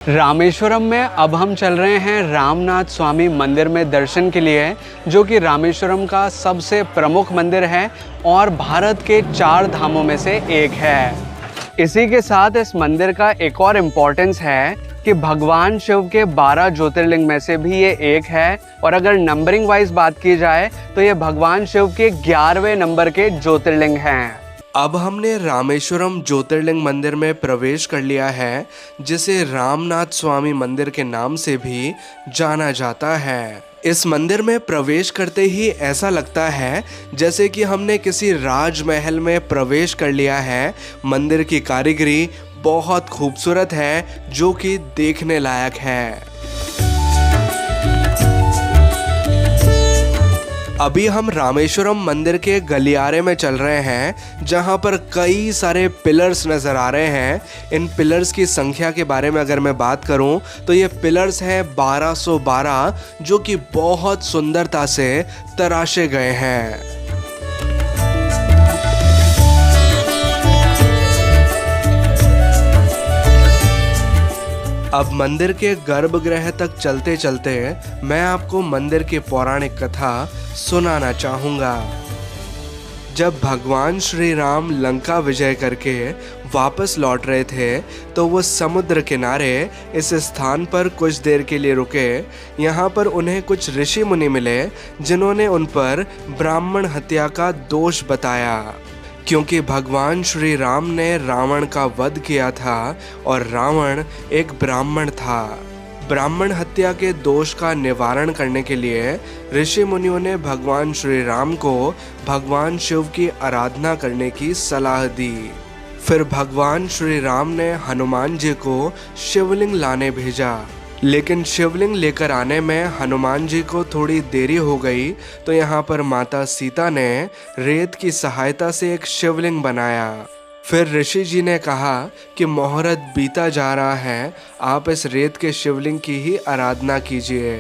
रामेश्वरम में अब हम चल रहे हैं रामनाथ स्वामी मंदिर में दर्शन के लिए, जो कि रामेश्वरम का सबसे प्रमुख मंदिर है और भारत के 4 धामों में से एक है। इसी के साथ इस मंदिर का एक और इम्पोर्टेंस है कि भगवान शिव के 12 ज्योतिर्लिंग में से भी ये एक है, और अगर नंबरिंग वाइज बात की जाए तो ये भगवान शिव के 11वें नंबर के ज्योतिर्लिंग हैं। अब हमने रामेश्वरम ज्योतिर्लिंग मंदिर में प्रवेश कर लिया है, जिसे रामनाथ स्वामी मंदिर के नाम से भी जाना जाता है। इस मंदिर में प्रवेश करते ही ऐसा लगता है जैसे कि हमने किसी राजमहल में प्रवेश कर लिया है। मंदिर की कारीगरी बहुत खूबसूरत है, जो कि देखने लायक है। अभी हम रामेश्वरम मंदिर के गलियारे में चल रहे हैं, जहां पर कई सारे पिलर्स नज़र आ रहे हैं। इन पिलर्स की संख्या के बारे में अगर मैं बात करूं तो ये पिलर्स हैं 1212, जो कि बहुत सुंदरता से तराशे गए हैं। अब मंदिर के गर्भगृह तक चलते चलते मैं आपको मंदिर की पौराणिक कथा सुनाना चाहूँगा। जब भगवान श्री राम लंका विजय करके वापस लौट रहे थे तो वो समुद्र किनारे इस स्थान पर कुछ देर के लिए रुके। यहाँ पर उन्हें कुछ ऋषि मुनि मिले, जिन्होंने उन पर ब्राह्मण हत्या का दोष बताया, क्योंकि भगवान श्री राम ने रावण का वध किया था और रावण एक ब्राह्मण था। ब्राह्मण हत्या के दोष का निवारण करने के लिए ऋषि मुनियों ने भगवान श्री राम को भगवान शिव की आराधना करने की सलाह दी। फिर भगवान श्री राम ने हनुमान जी को शिवलिंग लाने भेजा, लेकिन शिवलिंग लेकर आने में हनुमान जी को थोड़ी देरी हो गई, तो यहाँ पर माता सीता ने रेत की सहायता से एक शिवलिंग बनाया। फिर ऋषि जी ने कहा कि मुहूर्त बीता जा रहा है, आप इस रेत के शिवलिंग की ही आराधना कीजिए।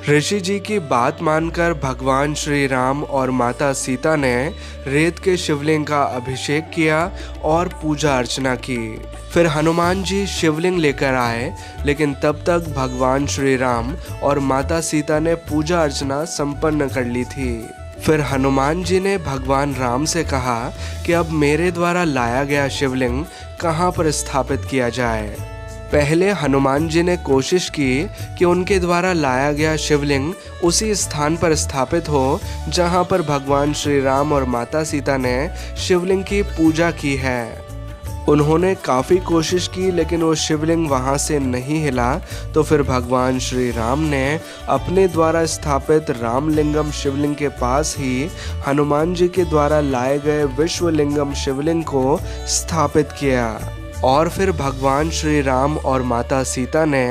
ऋषि जी की बात मानकर भगवान श्री राम और माता सीता ने रेत के शिवलिंग का अभिषेक किया और पूजा अर्चना की। फिर हनुमान जी शिवलिंग लेकर आए, लेकिन तब तक भगवान श्री राम और माता सीता ने पूजा अर्चना संपन्न कर ली थी। फिर हनुमान जी ने भगवान राम से कहा कि अब मेरे द्वारा लाया गया शिवलिंग कहाँ पर स्थापित किया जाए। पहले हनुमान जी ने कोशिश की कि उनके द्वारा लाया गया शिवलिंग उसी स्थान पर स्थापित हो जहाँ पर भगवान श्री राम और माता सीता ने शिवलिंग की पूजा की है। उन्होंने काफ़ी कोशिश की, लेकिन वो शिवलिंग वहाँ से नहीं हिला। तो फिर भगवान श्री राम ने अपने द्वारा स्थापित रामलिंगम शिवलिंग के पास ही हनुमान जी के द्वारा लाए गए विश्वलिंगम शिवलिंग को स्थापित किया। और फिर भगवान श्री राम और माता सीता ने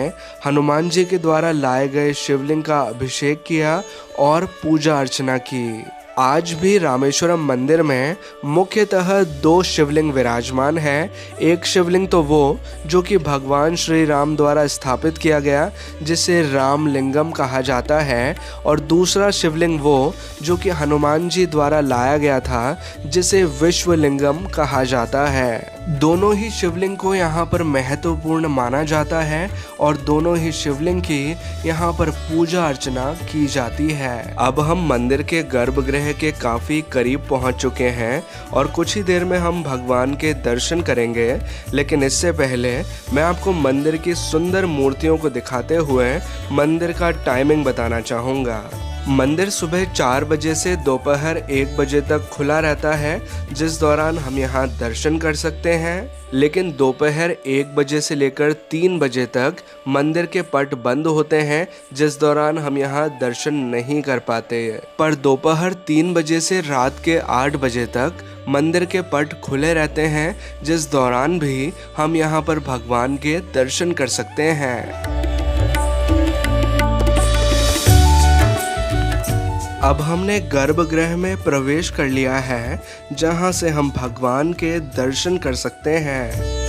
हनुमान जी के द्वारा लाए गए शिवलिंग का अभिषेक किया और पूजा अर्चना की। आज भी रामेश्वरम मंदिर में मुख्यतः 2 शिवलिंग विराजमान है। एक शिवलिंग तो वो जो कि भगवान श्री राम द्वारा स्थापित किया गया, जिसे रामलिंगम कहा जाता है, और दूसरा शिवलिंग वो जो कि हनुमान जी द्वारा लाया गया था, जिसे विश्वलिंगम कहा जाता है। दोनों ही शिवलिंग को यहाँ पर महत्वपूर्ण माना जाता है और दोनों ही शिवलिंग की यहाँ पर पूजा अर्चना की जाती है। अब हम मंदिर के गर्भगृह के काफ़ी करीब पहुँच चुके हैं और कुछ ही देर में हम भगवान के दर्शन करेंगे, लेकिन इससे पहले मैं आपको मंदिर की सुंदर मूर्तियों को दिखाते हुए मंदिर का टाइमिंग बताना चाहूँगा। मंदिर सुबह 4 बजे से दोपहर 1 बजे तक खुला रहता है, जिस दौरान हम यहाँ दर्शन कर सकते हैं। लेकिन दोपहर 1 बजे से लेकर 3 बजे तक मंदिर के पट बंद होते हैं, जिस दौरान हम यहाँ दर्शन नहीं कर पाते। पर दोपहर 3 बजे से रात के 8 बजे तक मंदिर के पट खुले रहते हैं, जिस दौरान भी हम यहाँ पर भगवान के दर्शन कर सकते हैं। अब हमने गर्भगृह में प्रवेश कर लिया है, जहां से हम भगवान के दर्शन कर सकते हैं।